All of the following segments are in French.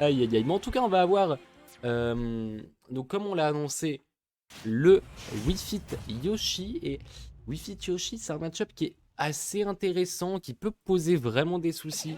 Aïe aïe aïe. Mais en tout cas, on va avoir, donc comme on l'a annoncé, le Wii Fit Yoshi. Et Wii Fit Yoshi, c'est un match-up qui est assez intéressant, qui peut poser vraiment des soucis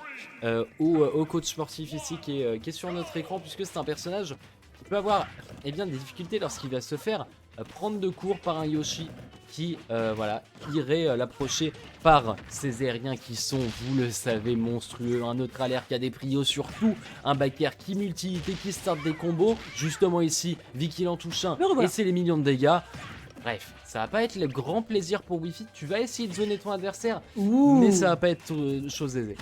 au coach sportif ici qui est sur notre écran, puisque c'est un personnage qui peut avoir des difficultés lorsqu'il va se faire prendre de court par un Yoshi qui voilà, irait l'approcher par ces aériens qui sont, vous le savez, monstrueux. Un autre alerte qui a des prios, surtout un backer qui multi-hit qui start des combos. Justement ici, Vic il en touche un et c'est les millions de dégâts. Bref, ça va pas être le grand plaisir pour Wi-Fi. Tu vas essayer de zoner ton adversaire, mais ça va pas être chose aisée.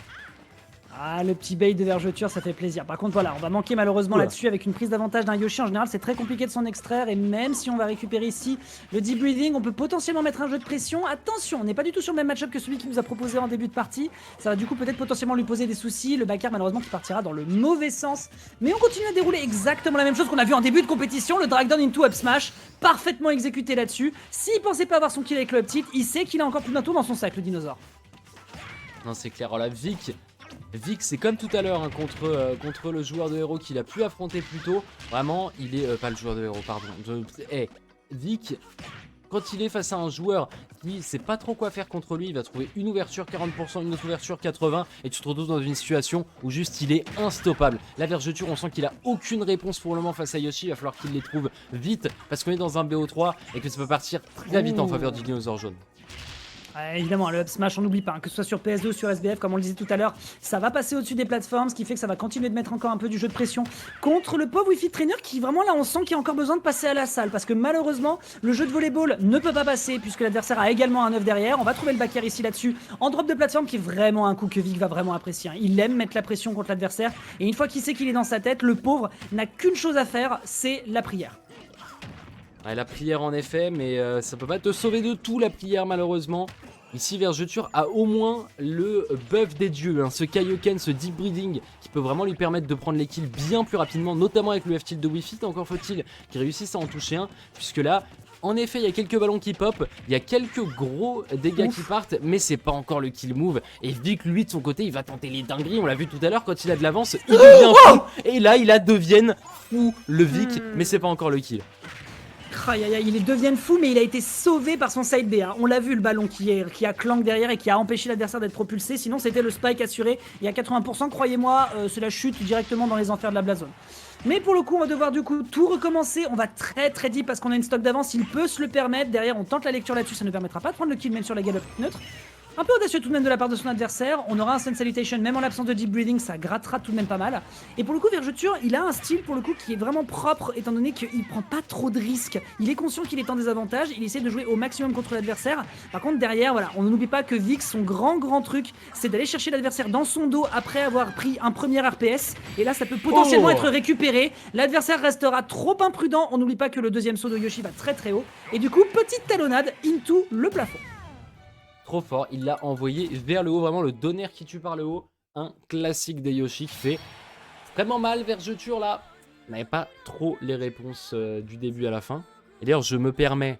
Ah, le petit bait de vergeture, ça fait plaisir. Par contre, voilà, on va manquer malheureusement là-dessus avec une prise d'avantage d'un Yoshi. En général, c'est très compliqué de s'en extraire. Et même si on va récupérer ici le deep breathing, on peut potentiellement mettre un jeu de pression. Attention, on n'est pas du tout sur le même match-up que celui qu'il nous a proposé en début de partie. Ça va du coup peut-être potentiellement lui poser des soucis. Le backer, malheureusement, qui partira dans le mauvais sens. Mais on continue à dérouler exactement la même chose qu'on a vu en début de compétition. Le drag down into up smash, parfaitement exécuté là-dessus. S'il pensait pas avoir son kill avec le up tilt, il sait qu'il a encore plus d'un tour dans son sac, le dinosaure. Non, c'est clair. Alors là, Vic, c'est comme tout à l'heure hein, contre le joueur de héros qu'il a pu affronter plus tôt. Vraiment, il est pas le joueur de héros, pardon. Vic, quand il est face à un joueur qui sait pas trop quoi faire contre lui, il va trouver une ouverture 40%, une autre ouverture 80%, et tu te retrouves dans une situation où juste il est instoppable. La vergeture, on sent qu'il a aucune réponse pour le moment face à Yoshi. Il va falloir qu'il les trouve vite parce qu'on est dans un BO3 et que ça peut partir très vite en faveur du dinosaure jaune. Évidemment, le up smash, on n'oublie pas, hein, que ce soit sur PS2 ou sur SBF, comme on le disait tout à l'heure, ça va passer au-dessus des plateformes, ce qui fait que ça va continuer de mettre encore un peu du jeu de pression contre le pauvre Wi-Fi Trainer qui vraiment là on sent qu'il a encore besoin de passer à la salle parce que malheureusement le jeu de volleyball ne peut pas passer puisque l'adversaire a également un œuf derrière. On va trouver le backer ici là-dessus en drop de plateforme qui est vraiment un coup que Vic va vraiment apprécier. Il aime mettre la pression contre l'adversaire et une fois qu'il sait qu'il est dans sa tête, le pauvre n'a qu'une chose à faire, c'est la prière. Ouais, la prière en effet, mais ça peut pas te sauver de tout la prière malheureusement. Ici, Vergeture a au moins le buff des dieux, hein, ce Kaioken, ce deep breathing qui peut vraiment lui permettre de prendre les kills bien plus rapidement, notamment avec le F-tilt de Wi-Fi. Encore faut-il qu'il réussisse à en toucher un, puisque là, en effet, il y a quelques ballons qui pop, il y a quelques gros dégâts qui partent, mais c'est pas encore le kill move. Et Vic, lui, de son côté, il va tenter les dingueries. On l'a vu tout à l'heure, quand il a de l'avance, il devient fou. Et là, il devient fou, le Vic, mais c'est pas encore le kill. Aïe aïe aïe, ils deviennent fous, mais il a été sauvé par son side B. Hein. On l'a vu, le ballon qui a clank derrière et qui a empêché l'adversaire d'être propulsé. Sinon, c'était le spike assuré. Il y a 80%, croyez-moi, c'est la chute directement dans les enfers de la Blazone. Mais pour le coup, on va devoir du coup tout recommencer. On va très deep parce qu'on a une stock d'avance. Il peut se le permettre. Derrière, on tente la lecture là-dessus. Ça ne permettra pas de prendre le kill même sur la galop neutre. Un peu audacieux tout de même de la part de son adversaire. On aura un Sun Salutation, même en l'absence de Deep Breathing, ça grattera tout de même pas mal. Et pour le coup, Vergeture, il a un style pour le coup qui est vraiment propre, étant donné qu'il prend pas trop de risques. Il est conscient qu'il est en désavantage, il essaie de jouer au maximum contre l'adversaire. Par contre, derrière, voilà, on n'oublie pas que Vic, son grand truc, c'est d'aller chercher l'adversaire dans son dos après avoir pris un premier RPS. Et là, ça peut potentiellement être récupéré. L'adversaire restera trop imprudent. On n'oublie pas que le deuxième saut de Yoshi va très haut. Et du coup, petite talonnade into le plafond. Trop fort, il l'a envoyé vers le haut, vraiment le donner qui tue par le haut, un classique des Yoshi qui fait vraiment mal. Vergeture là, n'avait pas trop les réponses du début à la fin. Et d'ailleurs je me permets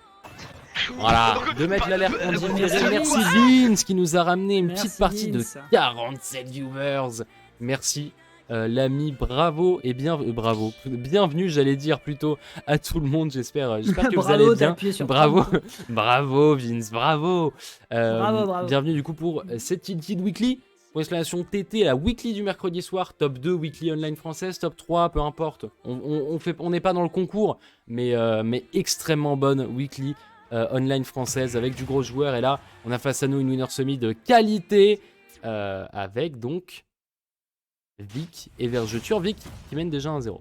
de mettre l'alerte en direct. Merci Vince qui nous a ramené une petite partie de 47 viewers. Merci l'ami, bravo et bienvenue j'allais dire plutôt à tout le monde, j'espère que vous allez bien. Bravo Vince, bravo. Bienvenue du coup pour cette Tilted Weekly pour l'exclamation TT, la weekly du mercredi soir, top 2 weekly online française, top 3 peu importe, on n'est pas dans le concours mais extrêmement bonne weekly online française avec du gros joueur. Et là on a face à nous une winner semi de qualité avec donc Vic et Vergeture. Vic qui mène déjà 1-0.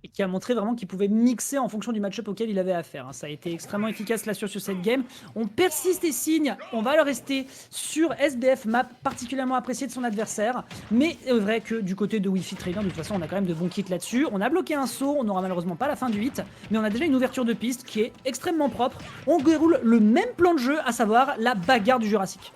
Et qui a montré vraiment qu'il pouvait mixer en fonction du match-up auquel il avait affaire. Ça a été extrêmement efficace là sur cette game. On persiste et signe, on va le rester sur SBF map, particulièrement apprécié de son adversaire. Mais c'est vrai que du côté de Wi-Fi Trainer, de toute façon, on a quand même de bons kits là-dessus. On a bloqué un saut, on n'aura malheureusement pas la fin du hit, mais on a déjà une ouverture de piste qui est extrêmement propre. On déroule le même plan de jeu, à savoir la bagarre du Jurassique.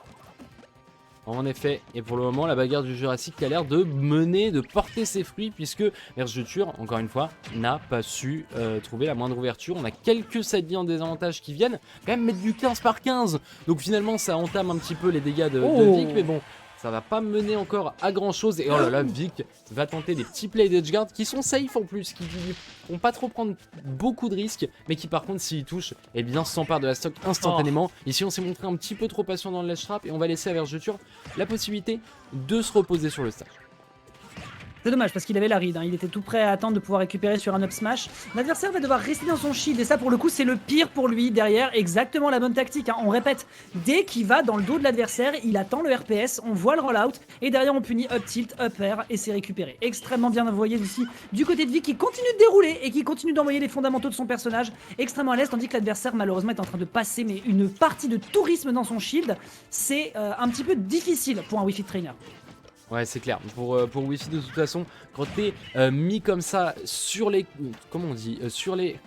En effet, et pour le moment, la bagarre du Jurassique a l'air de porter ses fruits, puisque Vergeture, encore une fois, n'a pas su trouver la moindre ouverture. On a quelques side en désavantage qui viennent quand même mettre du 15 par 15. Donc finalement, ça entame un petit peu les dégâts de Vic, mais bon, ça va pas mener encore à grand chose. Et oh là là, Vic va tenter des petits plays d'edgeguard qui sont safe en plus, qui vont pas trop prendre beaucoup de risques, mais qui par contre s'ils touchent, eh bien s'emparent de la stock instantanément. Ici on s'est montré un petit peu trop patient dans le ledge trap et on va laisser à Vergeture la possibilité de se reposer sur le stage. C'est dommage parce qu'il avait la read, hein. Il était tout prêt à attendre de pouvoir récupérer sur un up smash. L'adversaire va devoir rester dans son shield et ça pour le coup c'est le pire pour lui derrière, exactement la bonne tactique, hein. On répète, dès qu'il va dans le dos de l'adversaire, il attend le RPS, on voit le rollout et derrière on punit up tilt, up air et c'est récupéré. Extrêmement bien envoyé ici du côté de Vic qui continue de dérouler et qui continue d'envoyer les fondamentaux de son personnage extrêmement à l'aise tandis que l'adversaire malheureusement est en train de passer mais une partie de tourisme dans son shield. C'est un petit peu difficile pour un Wi-Fi trainer. Ouais, c'est clair. Pour Wi-Fi, de toute façon, quand t'es mis comme ça sur les... Comment on dit sur les...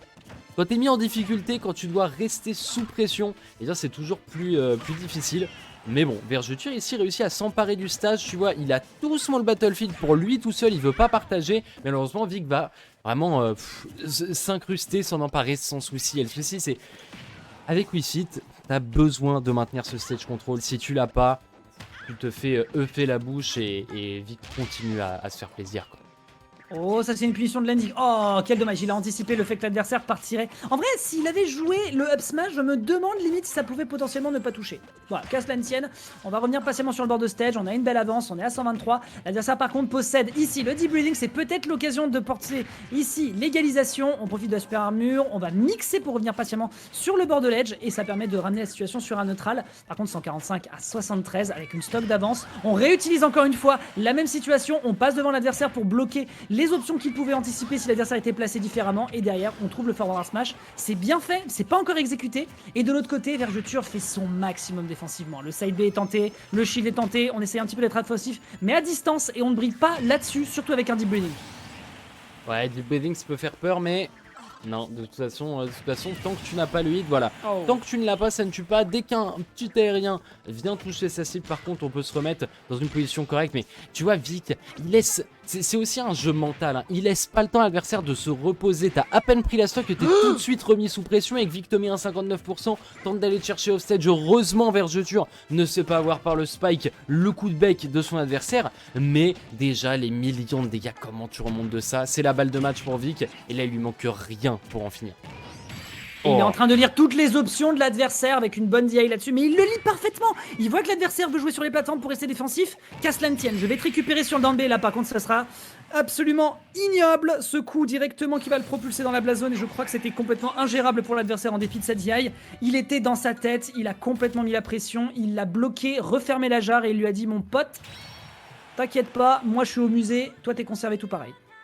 Quand t'es mis en difficulté, quand tu dois rester sous pression, et bien c'est toujours plus difficile. Mais bon, Vergeture ici réussit à s'emparer du stage, tu vois, il a tout small battlefield pour lui tout seul, il veut pas partager. Malheureusement, Vic va vraiment s'incruster, s'en emparer sans souci. Et le souci, c'est... Avec Wi-Fi, t'as besoin de maintenir ce stage control. Si tu l'as pas... Tu te fais euffer la bouche et Vic continue à se faire plaisir, quoi. Oh, ça c'est une punition de landing. Oh, quel dommage, il a anticipé le fait que l'adversaire partirait. En vrai, s'il avait joué le up smash, je me demande limite si ça pouvait potentiellement ne pas toucher. Voilà, casse la tienne. On va revenir patiemment sur le bord de stage, on a une belle avance, on est à 123. L'adversaire par contre possède ici le deep breathing, c'est peut-être l'occasion de porter ici l'égalisation. On profite de la super armure, on va mixer pour revenir patiemment sur le bord de l'edge et ça permet de ramener la situation sur un neutral. Par contre, 145 à 73 avec une stock d'avance. On réutilise encore une fois la même situation, on passe devant l'adversaire pour bloquer les options qu'il pouvait anticiper si l'adversaire était placé différemment et derrière on trouve le forward smash. C'est bien fait, c'est pas encore exécuté et de l'autre côté Vergeture fait son maximum défensivement. Le side B est tenté, le shield est tenté, on essaye un petit peu d'être offensif mais à distance et on ne brille pas là-dessus, surtout avec un deep breathing. Ouais, deep breathing ça peut faire peur mais... Non, de toute façon, tant que tu n'as pas le hit, voilà. Oh. Tant que tu ne l'as pas, ça ne tue pas. Dès qu'un petit aérien vient toucher sa cible, par contre, on peut se remettre dans une position correcte. Mais tu vois, Vic, il laisse... C'est aussi un jeu mental, hein. Il laisse pas le temps à l'adversaire de se reposer. T'as à peine pris la stock que t'es tout de suite remis sous pression et que Vic te met un 59%, tente d'aller te chercher offstage. Heureusement, Vergeture ne se fait pas avoir par le spike, le coup de bec de son adversaire. Mais déjà, les millions de dégâts, comment tu remontes de ça? C'est la balle de match pour Vic. Et là, il lui manque rien pour en finir. Et il est en train de lire toutes les options de l'adversaire avec une bonne DI là-dessus, mais il le lit parfaitement. Il voit que l'adversaire veut jouer sur les plateformes pour rester défensif. Casse la tienne. Je vais te récupérer sur le down B. Là, par contre, ça sera absolument ignoble. Ce coup directement qui va le propulser dans la blast zone. Et je crois que c'était complètement ingérable pour l'adversaire en dépit de sa DI. Il était dans sa tête. Il a complètement mis la pression. Il l'a bloqué, refermé la jarre et il lui a dit: mon pote, t'inquiète pas, moi je suis au musée. Toi, t'es conservé tout pareil.